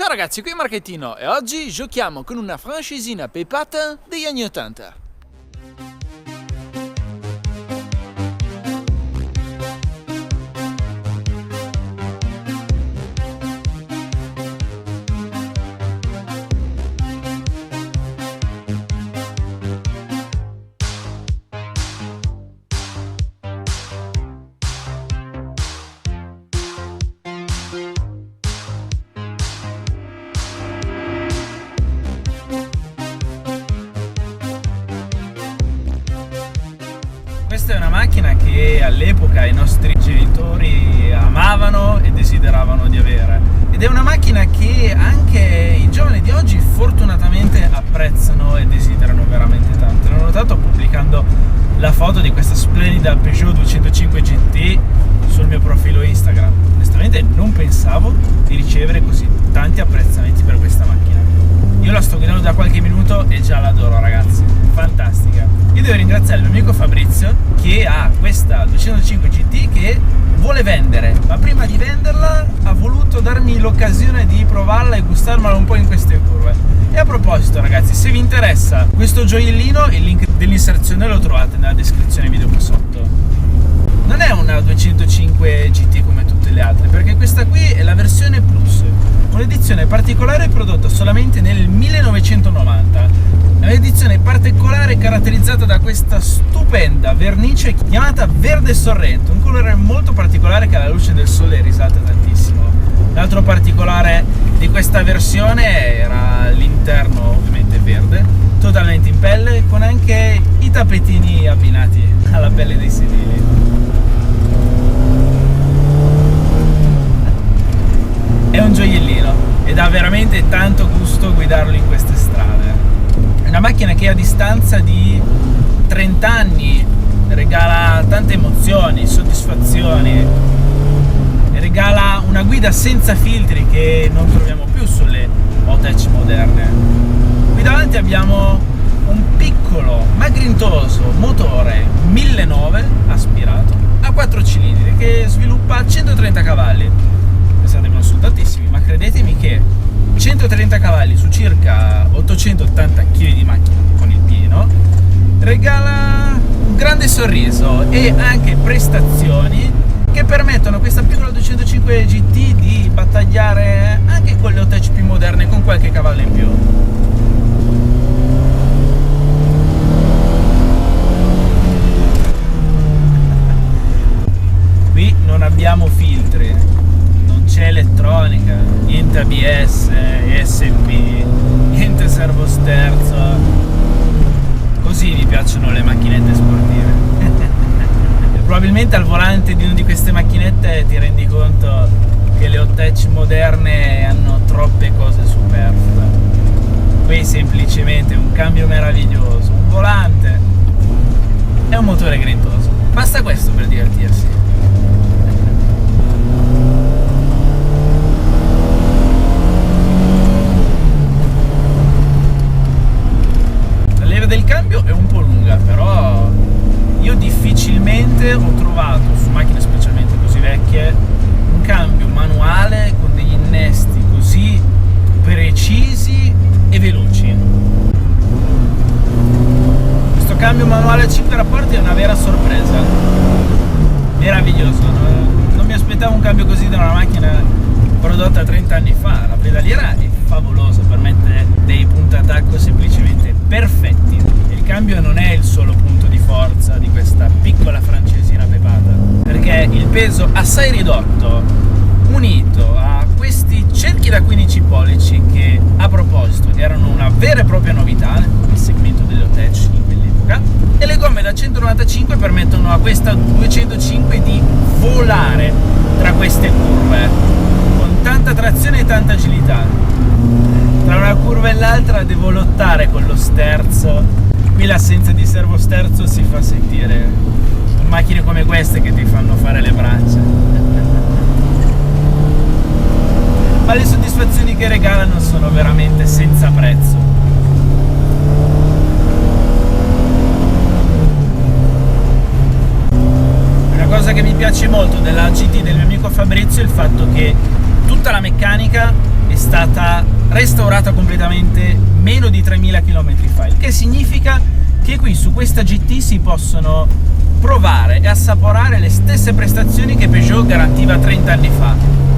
Ciao ragazzi, qui Marchettino e oggi giochiamo con una francesina pepata degli anni 80. Questa è una macchina che all'epoca i nostri genitori amavano e desideravano di avere, ed è una macchina che anche i giovani di oggi fortunatamente apprezzano e desiderano veramente tanto. L'ho notato pubblicando la foto di questa splendida Peugeot 205 GT sul mio profilo Instagram. Onestamente non pensavo di ricevere così tanti apprezzamenti per questa macchina. Io la sto guidando da qualche minuto e già l'adoro, ragazzi, fantastica. Io devo ringraziare il mio amico Fabrizio che ha questa 205 GT che vuole vendere, ma prima di venderla ha voluto darmi l'occasione di provarla e gustarmela un po' in queste curve. E a proposito, ragazzi, se vi interessa questo gioiellino, il link dell'inserzione lo trovate nella descrizione video qua sotto. Non è una 205 GT come tutte le altre, perché questa qui è la versione Plus, un'edizione particolare prodotta solamente nel 1990. È un'edizione particolare caratterizzata da questa stupenda vernice chiamata Verde Sorrento, un colore molto particolare che alla luce del sole risalta tantissimo. L'altro particolare di questa versione era l'interno, ovviamente verde, totalmente in pelle, con anche i tappetini abbinati alla pelle dei sedili. È un gioiellino e dà veramente tanto gusto guidarlo in queste strade. È una macchina che a distanza di 30 anni regala tante emozioni, soddisfazioni, regala una guida senza filtri che non troviamo più sulle O-Tech moderne. Qui davanti abbiamo un piccolo ma grintoso motore 1009 aspirato a 4 cilindri che sviluppa 130 cavalli. Pensate che non sono tantissimi, ma credetemi che 130 cavalli su circa 880 kg di macchina con il pieno regala un grande sorriso e anche prestazioni che permettono a questa piccola 205 GT di battagliare anche con le O-Tech più moderne con qualche cavallo in più. Qui non abbiamo filtri, non c'è elettronica, niente ABS, ESP, niente servosterzo. Così mi piacciono le macchinette sportive. Probabilmente al volante di una di queste macchinette ti rendi conto che le O-Tech moderne hanno troppe cose superflue. Qui semplicemente un cambio meraviglioso, un volante e un motore grintoso. Basta questo per divertirsi. Del cambio è un po' lunga, però io difficilmente ho trovato su macchine specialmente così vecchie un cambio manuale con degli innesti così precisi e veloci. Questo cambio manuale a 5 rapporti è una vera sorpresa, meraviglioso. Non mi aspettavo un cambio così da una macchina prodotta 30 anni fa. La pedaliera è favolosa, permette dei puntatacco semplicemente perfetti. Il cambio non è il solo punto di forza di questa piccola francesina pepata, perché il peso assai ridotto unito a questi cerchi da 15 pollici che a proposito erano una vera e propria novità nel segmento delle O-Tech in quell'epoca, e le gomme da 195 permettono a questa 205 di volare tra queste curve con tanta trazione e tanta agilità. Tra una curva e l'altra devo lottare con lo sterzo. Qui l'assenza di servosterzo si fa sentire in macchine come queste che ti fanno fare le braccia. Ma le soddisfazioni che regalano sono veramente senza prezzo. Una cosa che mi piace molto della GT del mio amico Fabrizio è il fatto che tutta la meccanica è stata restaurata completamente meno di 3000 km fa, il che significa che qui su questa GT si possono provare e assaporare le stesse prestazioni che Peugeot garantiva 30 anni fa.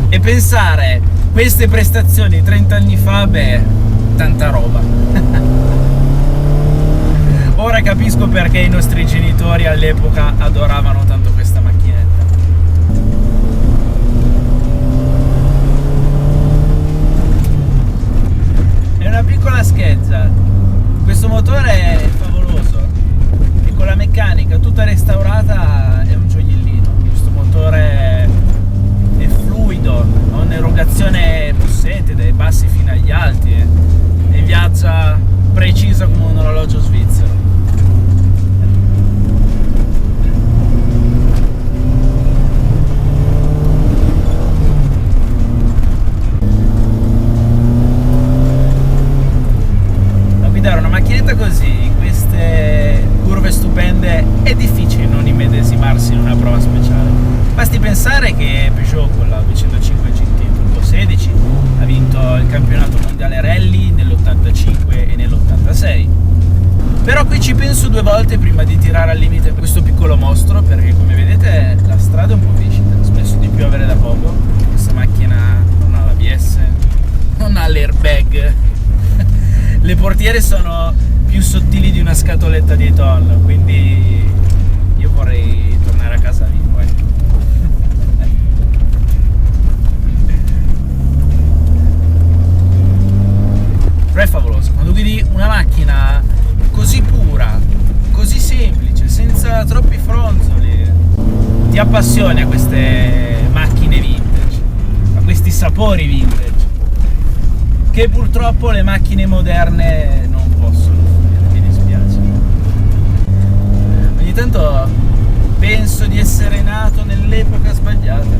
E pensare queste prestazioni 30 anni fa, beh, tanta roba. Ora capisco perché i nostri genitori all'epoca adoravano tanto questa macchinetta. È una piccola scheggia, questo motore è favoloso e con la meccanica tutta restaurata è un gioiellino. Questo motore è fluido, ha un'erogazione possente dai bassi fino agli alti e viaggia preciso come un orologio svizzero. Guidare una macchinetta così, in queste curve stupende, è difficile non immedesimarsi in una prova speciale. Basti pensare che Peugeot con la 205 GT Turbo 16 ha vinto il campionato mondiale rally nell'85 e nell'86. Però qui ci penso due volte prima di tirare al limite questo piccolo mostro, perché come vedete la strada è un po' viscida, ha smesso di piovere da poco, questa macchina non ha l'ABS, non ha l'airbag. Le portiere sono più sottili di una scatoletta di tonno, quindi io vorrei tornare a casa vivo, ecco. Però è favoloso, quando guidi una macchina così pura, così semplice, senza troppi fronzoli, ti appassioni a queste macchine vintage, a questi sapori vintage, che purtroppo le macchine moderne non possono, mi dispiace. Ogni tanto penso di essere nato nell'epoca sbagliata.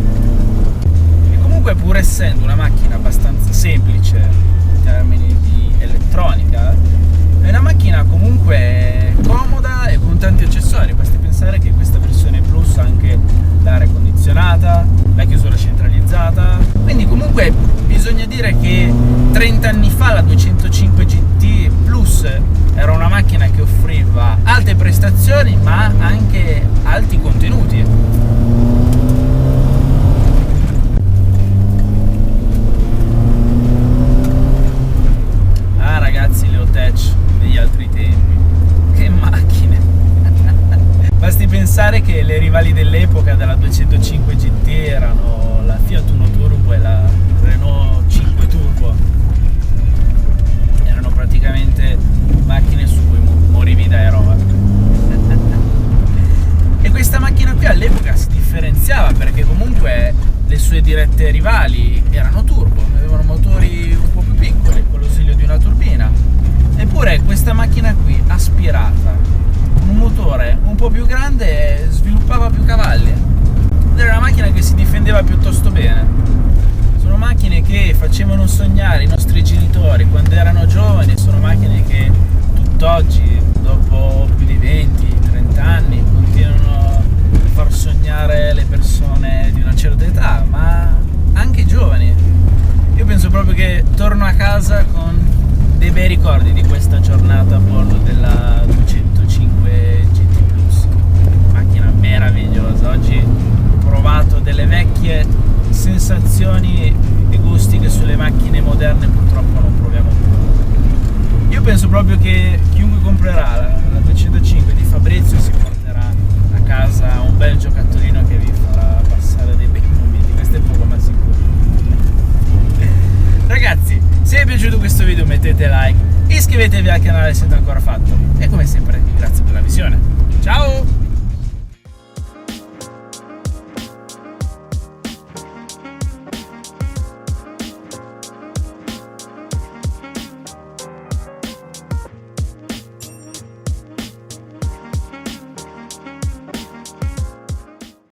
E comunque, pur essendo una macchina abbastanza semplice in termini di elettronica, è una macchina comunque comoda e con tanti accessori. Basti pensare che questa versione Plus ha anche l'aria condizionata, la chiusura centralizzata, quindi comunque bisogna dire che 30 anni fa la 205 GT Plus era una macchina che offriva alte prestazioni ma anche alti contenuti. Ah ragazzi, le Otech degli altri tempi, che macchine! Basti pensare che le rivali dell'epoca della 205 GT erano la Fiat Uno Turbo e la Renault 5 Turbo. Erano praticamente macchine su cui morivi da eroe. E questa macchina qui all'epoca si differenziava perché comunque le sue dirette rivali erano turbo, avevano motori un po' più piccoli con l'ausilio di una turbina. Eppure questa macchina qui aspirata, un motore un po' più grande, sviluppava più cavalli. Era una macchina che si difendeva piuttosto bene. Sono macchine che facevano sognare i nostri genitori quando erano giovani, sono macchine che tutt'oggi, dopo più di 20-30 anni, continuano a far sognare le persone di una certa età, ma anche i giovani. Io penso proprio che torno a casa con dei bei ricordi di questa giornata a bordo della 205 GT Plus. Macchina meravigliosa. Oggi ho provato delle vecchie sensazioni e gusti che sulle macchine moderne purtroppo non proviamo più. Io penso proprio che chiunque comprerà la 205 di Fabrizio si porterà a casa un bel giocattolino che vi farà passare dei bei momenti, questo è poco ma sicuro. Ragazzi, se vi è piaciuto questo video mettete like, iscrivetevi al canale se non ancora fatto